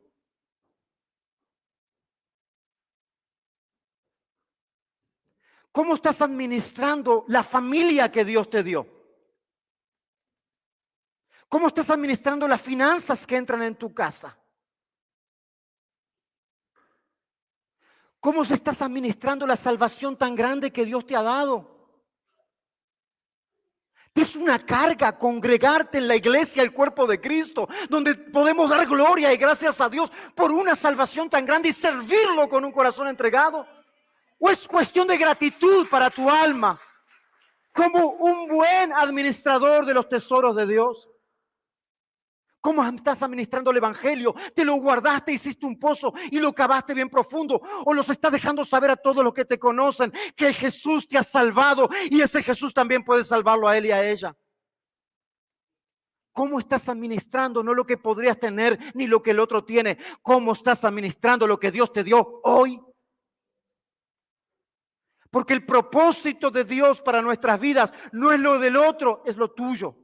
¿Cómo estás administrando la familia que Dios te dio? ¿Cómo estás administrando las finanzas que entran en tu casa? ¿Cómo se estás administrando la salvación tan grande que Dios te ha dado? Es una carga congregarte en la iglesia, el cuerpo de Cristo, donde podemos dar gloria y gracias a Dios por una salvación tan grande y servirlo con un corazón entregado. ¿O es cuestión de gratitud para tu alma como un buen administrador de los tesoros de Dios? ¿Cómo estás administrando el evangelio? ¿Te lo guardaste, hiciste un pozo y lo cavaste bien profundo? ¿O los estás dejando saber a todos los que te conocen que Jesús te ha salvado y ese Jesús también puede salvarlo a él y a ella? ¿Cómo estás administrando no lo que podrías tener ni lo que el otro tiene? ¿Cómo estás administrando lo que Dios te dio hoy? Porque el propósito de Dios para nuestras vidas no es lo del otro, es lo tuyo.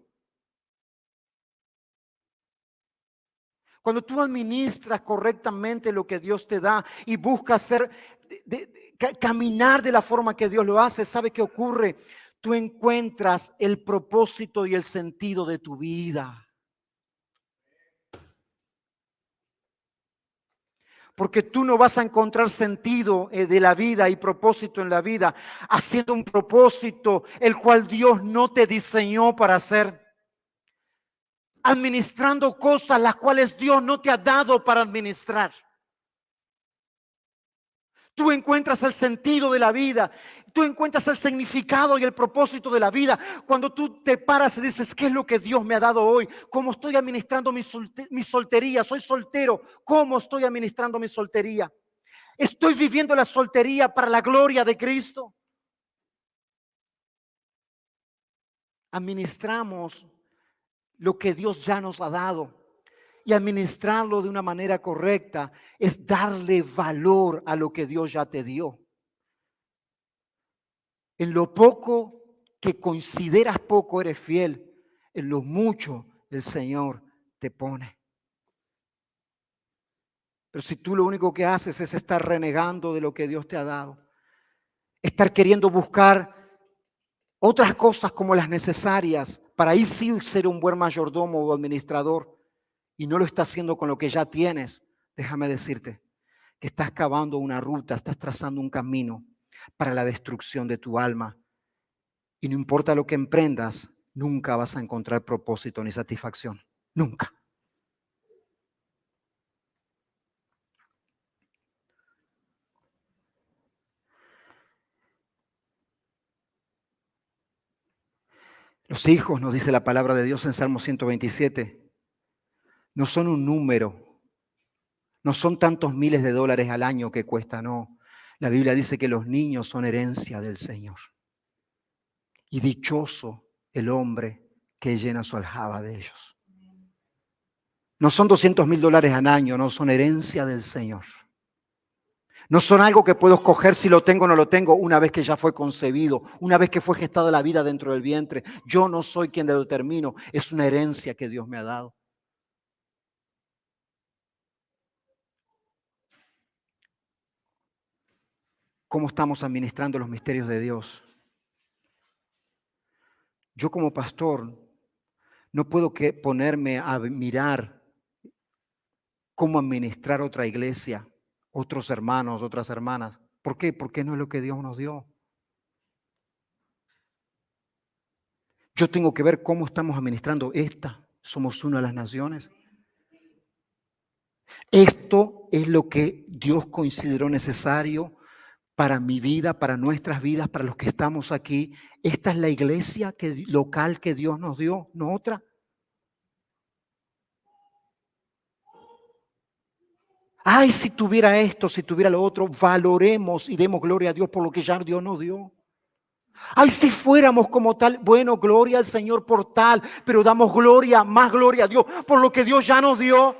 Cuando tú administras correctamente lo que Dios te da y buscas caminar de la forma que Dios lo hace, ¿sabe qué ocurre? Tú encuentras el propósito y el sentido de tu vida. Porque tú no vas a encontrar sentido de la vida y propósito en la vida haciendo un propósito el cual Dios no te diseñó para hacer. Administrando cosas las cuales Dios no te ha dado para administrar. Tú encuentras el sentido de la vida Tú encuentras el significado y el propósito de la vida cuando tú te paras y dices, ¿qué es lo que Dios me ha dado hoy? ¿Cómo estoy administrando mi soltería? Soy soltero. ¿Cómo estoy administrando mi soltería? ¿Estoy viviendo la soltería para la gloria de Cristo? Administramos lo que Dios ya nos ha dado. Y administrarlo de una manera correcta es darle valor a lo que Dios ya te dio. En lo poco que consideras poco eres fiel, en lo mucho el Señor te pone. Pero si tú lo único que haces es estar renegando de lo que Dios te ha dado, estar queriendo buscar otras cosas como las necesarias para ahí sí ser un buen mayordomo o administrador y no lo estás haciendo con lo que ya tienes, déjame decirte que estás cavando una ruta, estás trazando un camino para la destrucción de tu alma. Y no importa lo que emprendas, nunca vas a encontrar propósito ni satisfacción. Nunca. Los hijos, nos dice la palabra de Dios en Salmo 127, no son un número, no son tantos miles de dólares al año que cuesta, no. La Biblia dice que los niños son herencia del Señor. Y dichoso el hombre que llena su aljaba de ellos. No son $200,000 al año, no, son herencia del Señor. No son algo que puedo escoger si lo tengo o no lo tengo una vez que ya fue concebido, una vez que fue gestada la vida dentro del vientre. Yo no soy quien lo determino, es una herencia que Dios me ha dado. ¿Cómo estamos administrando los misterios de Dios? Yo como pastor no puedo ponerme a mirar cómo administrar otra iglesia, otros hermanos, otras hermanas. ¿Por qué? Porque no es lo que Dios nos dio. Yo tengo que ver cómo estamos administrando esta. Somos una de las naciones. Esto es lo que Dios consideró necesario para mi vida, para nuestras vidas, para los que estamos aquí. Esta es la iglesia local que Dios nos dio, no otra. Ay, si tuviera esto, si tuviera lo otro, valoremos y demos gloria a Dios por lo que ya Dios nos dio. Ay, si fuéramos como tal, bueno, gloria al Señor por tal, pero damos gloria, más gloria a Dios por lo que Dios ya nos dio.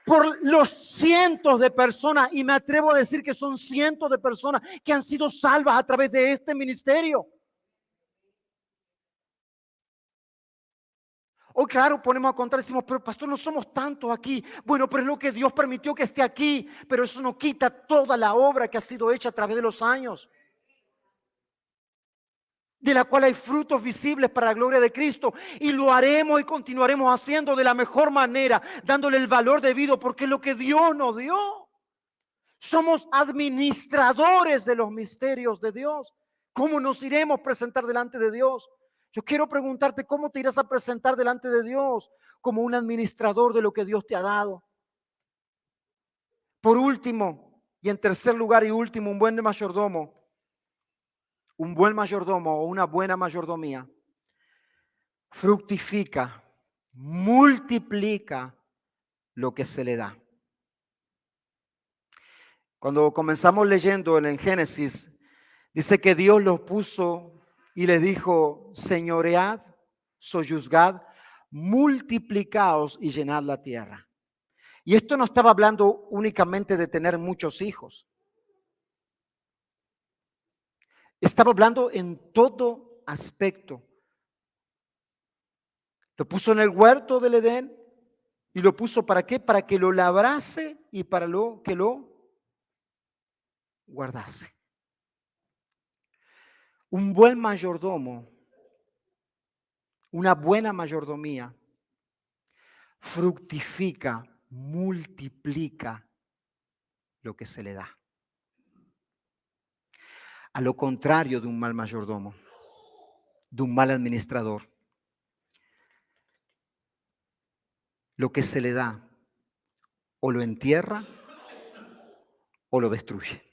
Por los cientos de personas, y me atrevo a decir que son cientos de personas que han sido salvas a través de este ministerio. Hoy, claro, ponemos a contar, decimos, pero pastor, no somos tantos aquí. Bueno, pero es lo que Dios permitió que esté aquí, pero eso no quita toda la obra que ha sido hecha a través de los años, de la cual hay frutos visibles para la gloria de Cristo, y lo haremos y continuaremos haciendo de la mejor manera, dándole el valor debido, porque es lo que Dios nos dio. Somos administradores de los misterios de Dios. ¿Cómo nos iremos a presentar delante de Dios? Yo quiero preguntarte, ¿cómo te irás a presentar delante de Dios? Como un administrador de lo que Dios te ha dado. Por último, y en tercer lugar y último, un buen mayordomo o una buena mayordomía fructifica, multiplica lo que se le da. Cuando comenzamos leyendo en Génesis, dice que Dios los puso y les dijo, señoread, sojuzgad, multiplicaos y llenad la tierra. Y esto no estaba hablando únicamente de tener muchos hijos. Estaba hablando en todo aspecto. Lo puso en el huerto del Edén y lo puso ¿para qué? Para que lo labrase y para que lo guardase. Un buen mayordomo, una buena mayordomía, fructifica, multiplica lo que se le da. A lo contrario de un mal mayordomo, de un mal administrador, lo que se le da o lo entierra o lo destruye.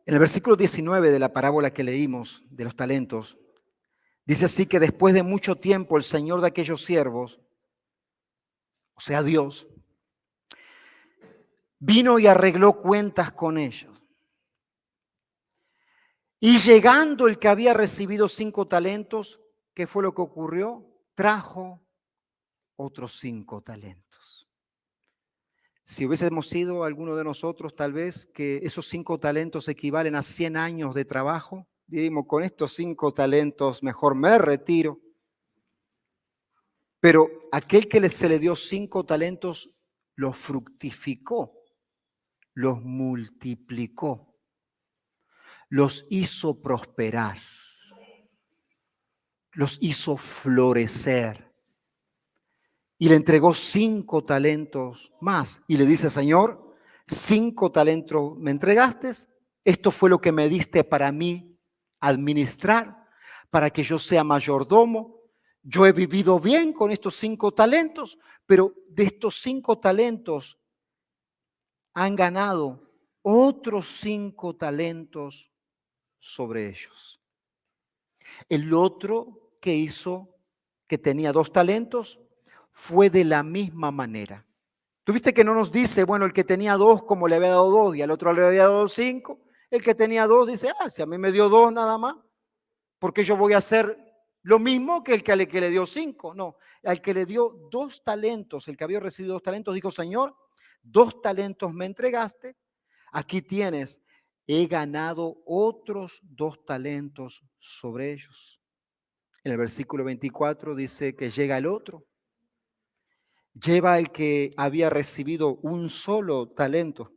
En el versículo 19 de la parábola que leímos de los talentos, dice así que después de mucho tiempo el señor de aquellos siervos, o sea Dios, vino y arregló cuentas con ellos. Y llegando el que había recibido 5 talentos, ¿qué fue lo que ocurrió? Trajo otros 5 talentos. Si hubiésemos sido alguno de nosotros, tal vez que esos 5 talentos equivalen a 100 años de trabajo, diríamos, con estos 5 talentos mejor me retiro. Pero aquel que se le dio 5 talentos, los fructificó, los multiplicó, los hizo prosperar, los hizo florecer. Y le entregó 5 talentos más. Y le dice, Señor, 5 talentos me entregaste. Esto fue lo que me diste para mí administrar, para que yo sea mayordomo. Yo he vivido bien con estos 5 talentos, pero de estos 5 talentos han ganado otros 5 talentos sobre ellos. El otro que hizo, que tenía 2 talentos, fue de la misma manera. ¿Tuviste que no nos dice, bueno, el que tenía 2, como le había dado 2 y al otro le había dado 5? El que tenía 2 dice, si a mí me dio 2 nada más, ¿por qué yo voy a hacer lo mismo que el que le dio 5? No, al que le dio 2 talentos, el que había recibido 2 talentos, dijo, Señor, 2 talentos me entregaste, aquí tienes, he ganado otros 2 talentos sobre ellos. En el versículo 24 dice que llega el otro. Lleva el que había recibido un solo talento.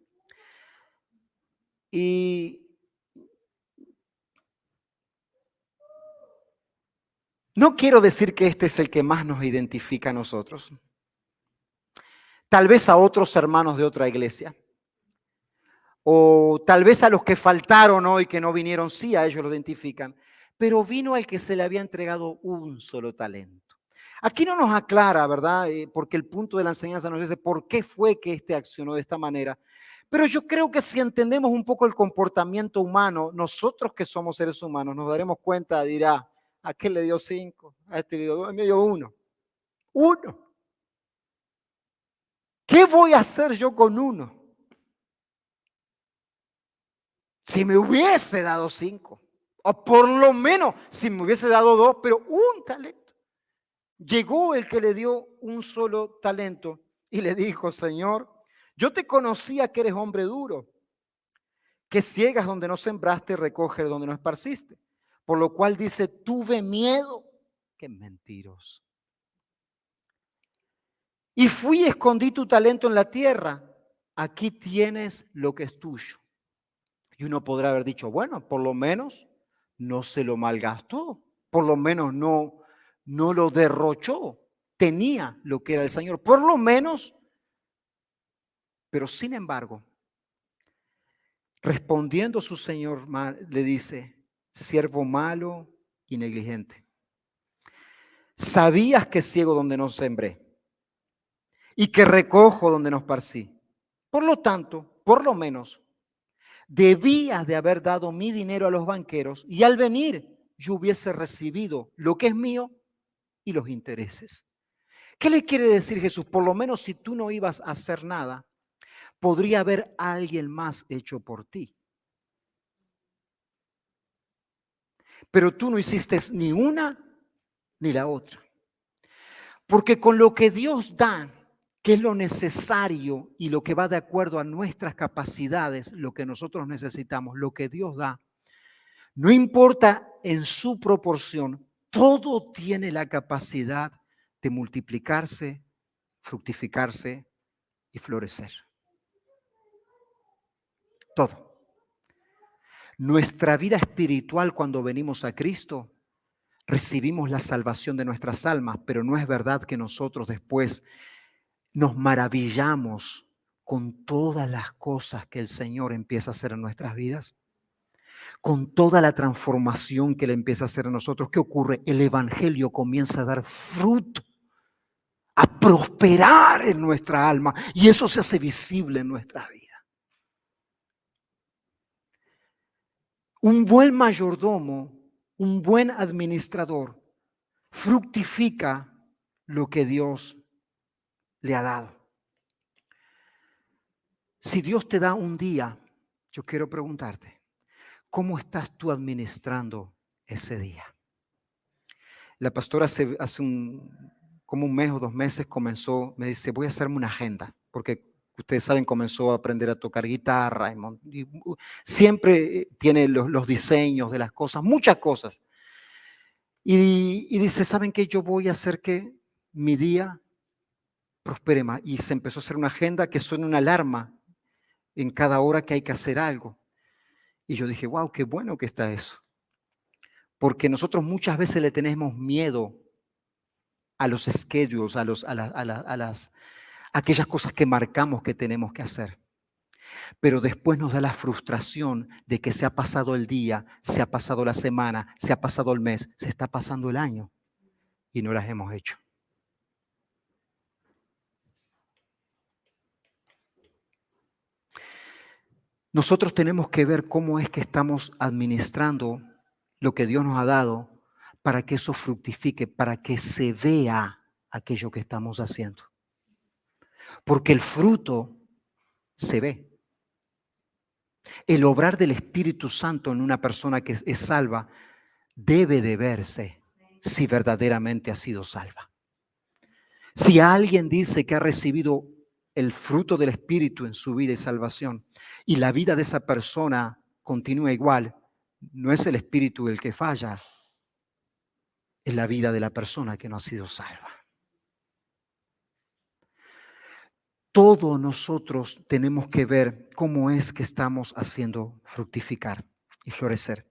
Y no quiero decir que este es el que más nos identifica a nosotros. Tal vez a otros hermanos de otra iglesia. O tal vez a los que faltaron hoy, que no vinieron, sí, a ellos lo identifican. Pero vino al que se le había entregado un solo talento. Aquí no nos aclara, ¿verdad? Porque el punto de la enseñanza nos dice por qué fue que este accionó de esta manera. Pero yo creo que si entendemos un poco el comportamiento humano, nosotros que somos seres humanos, nos daremos cuenta, dirá, ¿a qué le dio 5? A este le dio 2, me dio 1. 1. ¿Qué voy a hacer yo con 1? Si me hubiese dado 5, o por lo menos si me hubiese dado 2, pero un talento. Llegó el que le dio un solo talento y le dijo, Señor, yo te conocía que eres hombre duro, que ciegas donde no sembraste, recoges donde no esparciste. Por lo cual dice, tuve miedo. Qué mentiroso. Y fui y escondí tu talento en la tierra. Aquí tienes lo que es tuyo. Y uno podrá haber dicho, bueno, por lo menos no se lo malgastó, por lo menos no lo derrochó, tenía lo que era del Señor, por lo menos, pero sin embargo, respondiendo su Señor le dice, siervo malo y negligente, sabías que ciego donde no sembré y que recojo donde no esparcí. Por lo tanto, por lo menos, debías de haber dado mi dinero a los banqueros y al venir yo hubiese recibido lo que es mío y los intereses. ¿Qué le quiere decir Jesús? Por lo menos si tú no ibas a hacer nada, podría haber alguien más hecho por ti. Pero tú no hiciste ni una ni la otra. Porque con lo que Dios da, que es lo necesario y lo que va de acuerdo a nuestras capacidades, lo que nosotros necesitamos, lo que Dios da, no importa en su proporción, todo tiene la capacidad de multiplicarse, fructificarse y florecer. Todo. Nuestra vida espiritual cuando venimos a Cristo, recibimos la salvación de nuestras almas, pero no es verdad que nosotros después nos maravillamos con todas las cosas que el Señor empieza a hacer en nuestras vidas, con toda la transformación que Él empieza a hacer en nosotros. ¿Qué ocurre? El Evangelio comienza a dar fruto, a prosperar en nuestra alma, y eso se hace visible en nuestras vidas. Un buen mayordomo, un buen administrador, fructifica lo que Dios le ha dado. Si Dios te da un día, yo quiero preguntarte, ¿cómo estás tú administrando ese día? La pastora como un mes o 2 meses me dice, voy a hacerme una agenda, porque ustedes saben, comenzó a aprender a tocar guitarra, siempre tiene los diseños de las cosas, muchas cosas. Y dice, ¿saben qué? Yo voy a hacer que mi día prospere más. Y se empezó a hacer una agenda que suene una alarma en cada hora que hay que hacer algo. Y yo dije, wow, qué bueno que está eso. Porque nosotros muchas veces le tenemos miedo a los schedules, a aquellas cosas que marcamos que tenemos que hacer. Pero después nos da la frustración de que se ha pasado el día, se ha pasado la semana, se ha pasado el mes, se está pasando el año y no las hemos hecho. Nosotros tenemos que ver cómo es que estamos administrando lo que Dios nos ha dado para que eso fructifique, para que se vea aquello que estamos haciendo. Porque el fruto se ve. El obrar del Espíritu Santo en una persona que es salva debe de verse si verdaderamente ha sido salva. Si alguien dice que ha recibido el fruto del Espíritu en su vida y salvación y la vida de esa persona continúa igual, no es el Espíritu el que falla, es la vida de la persona que no ha sido salva. Todos nosotros tenemos que ver cómo es que estamos haciendo fructificar y florecer.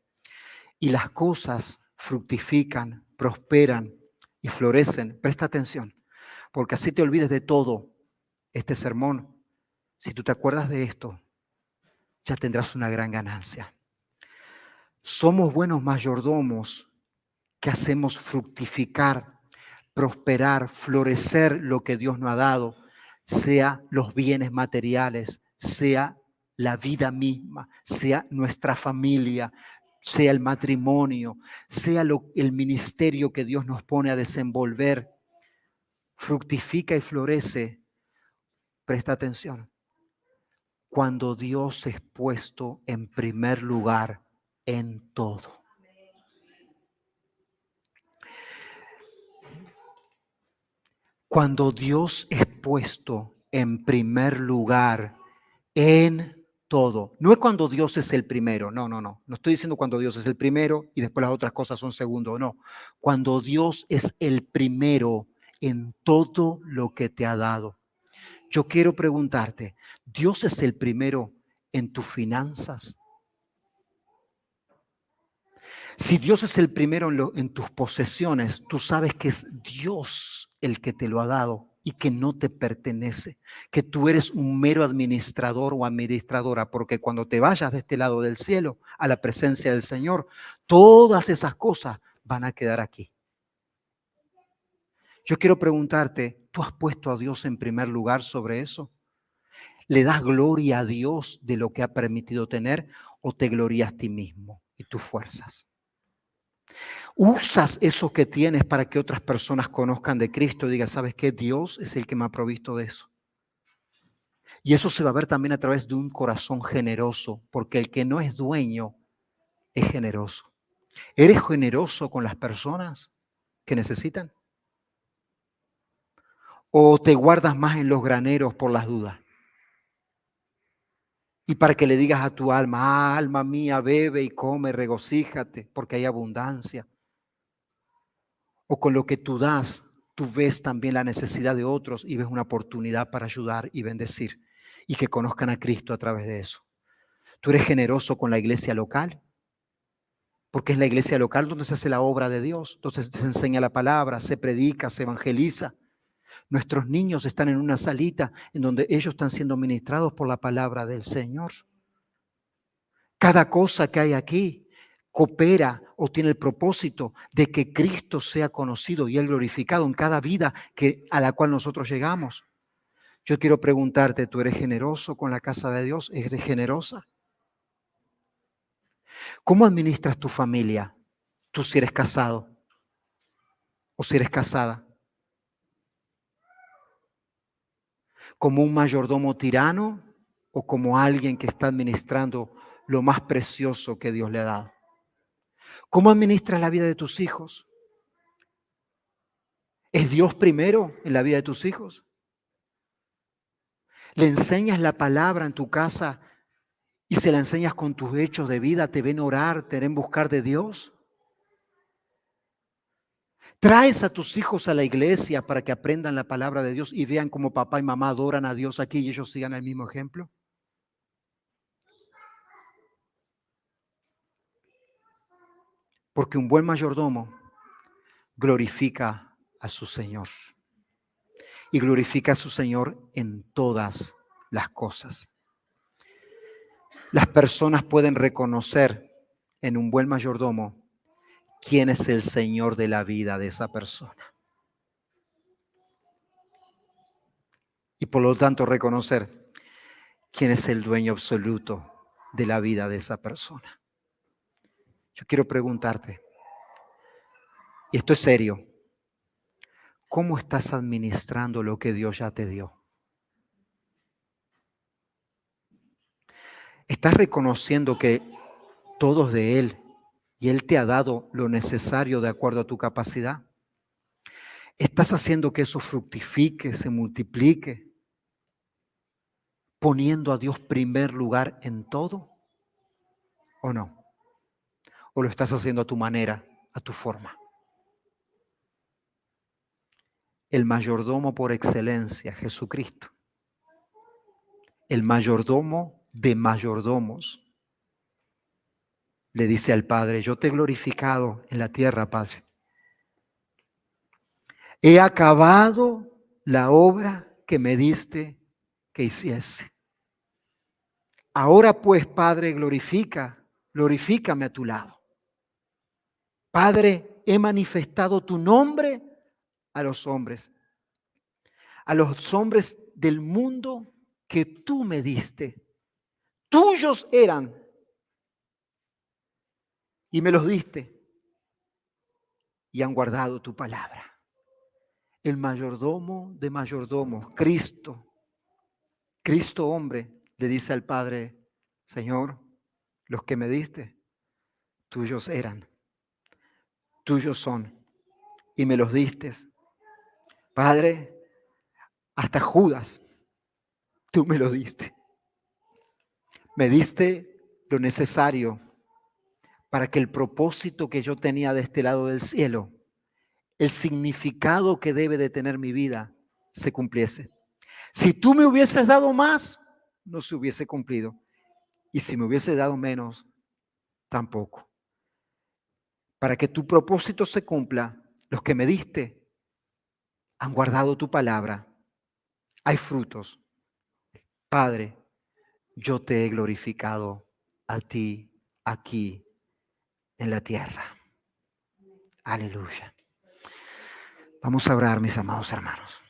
Y las cosas fructifican, prosperan y florecen. Presta atención, porque así te olvides de todo este sermón. Si tú te acuerdas de esto, ya tendrás una gran ganancia. Somos buenos mayordomos que hacemos fructificar, prosperar, florecer lo que Dios nos ha dado, sea los bienes materiales, sea la vida misma, sea nuestra familia, sea el matrimonio, sea el ministerio que Dios nos pone a desenvolver. Fructifica y florece. Presta atención. Cuando Dios es puesto en primer lugar en todo. Cuando Dios es puesto en primer lugar en todo. No es cuando Dios es el primero, no. No estoy diciendo cuando Dios es el primero y después las otras cosas son segundo, no. Cuando Dios es el primero en todo lo que te ha dado. Yo quiero preguntarte, ¿Dios es el primero en tus finanzas? Si Dios es el primero en tus posesiones, tú sabes que es Dios el que te lo ha dado y que no te pertenece, que tú eres un mero administrador o administradora, porque cuando te vayas de este lado del cielo a la presencia del Señor, todas esas cosas van a quedar aquí. Yo quiero preguntarte, ¿tú has puesto a Dios en primer lugar sobre eso? ¿Le das gloria a Dios de lo que ha permitido tener o te glorías a ti mismo y tus fuerzas? ¿Usas eso que tienes para que otras personas conozcan de Cristo y digan, ¿sabes qué? Dios es el que me ha provisto de eso. Y eso se va a ver también a través de un corazón generoso, porque el que no es dueño es generoso. ¿Eres generoso con las personas que necesitan? ¿O te guardas más en los graneros por las dudas? Y para que le digas a tu alma, alma mía, bebe y come, regocíjate, porque hay abundancia. O con lo que tú das, tú ves también la necesidad de otros y ves una oportunidad para ayudar y bendecir y que conozcan a Cristo a través de eso. ¿Tú eres generoso con la iglesia local? Porque es la iglesia local donde se hace la obra de Dios, donde se enseña la palabra, se predica, se evangeliza. Nuestros niños están en una salita en donde ellos están siendo ministrados por la palabra del Señor. Cada cosa que hay aquí coopera o tiene el propósito de que Cristo sea conocido y Él glorificado en cada vida a la cual nosotros llegamos. Yo quiero preguntarte, ¿tú eres generoso con la casa de Dios? ¿Eres generosa? ¿Cómo administras tu familia? Tú si eres casado o si eres casada. ¿Como un mayordomo tirano o como alguien que está administrando lo más precioso que Dios le ha dado? ¿Cómo administras la vida de tus hijos? ¿Es Dios primero en la vida de tus hijos? ¿Le enseñas la palabra en tu casa y se la enseñas con tus hechos de vida? ¿Te ven orar, te ven buscar de Dios? ¿Traes a tus hijos a la iglesia para que aprendan la palabra de Dios y vean cómo papá y mamá adoran a Dios aquí y ellos sigan el mismo ejemplo? Porque un buen mayordomo glorifica a su Señor y glorifica a su Señor en todas las cosas. Las personas pueden reconocer en un buen mayordomo quién es el Señor de la vida de esa persona. Y por lo tanto reconocer quién es el dueño absoluto de la vida de esa persona. Yo quiero preguntarte, y esto es serio, ¿cómo estás administrando lo que Dios ya te dio? ¿Estás reconociendo que todo es de Él y Él te ha dado lo necesario de acuerdo a tu capacidad? ¿Estás haciendo que eso fructifique, se multiplique, poniendo a Dios primer lugar en todo? ¿O no? ¿O lo estás haciendo a tu manera, a tu forma? El mayordomo por excelencia, Jesucristo. El mayordomo de mayordomos. Le dice al Padre, yo te he glorificado en la tierra, Padre. He acabado la obra que me diste que hiciese. Ahora pues, Padre, glorifícame a tu lado. Padre, he manifestado tu nombre a los hombres del mundo que tú me diste. Tuyos eran y me los diste y han guardado tu palabra. El mayordomo de mayordomos, Cristo hombre, le dice al Padre, Señor, los que me diste, tuyos eran, tuyos son y me los diste. Padre, hasta Judas, tú me lo diste. Me diste lo necesario para que el propósito que yo tenía de este lado del cielo, el significado que debe de tener mi vida, se cumpliese. Si tú me hubieses dado más, no se hubiese cumplido. Y si me hubiese dado menos, tampoco. Para que tu propósito se cumpla, los que me diste han guardado tu palabra. Hay frutos. Padre, yo te he glorificado a ti aquí en la tierra. Aleluya. Vamos a orar, mis amados hermanos.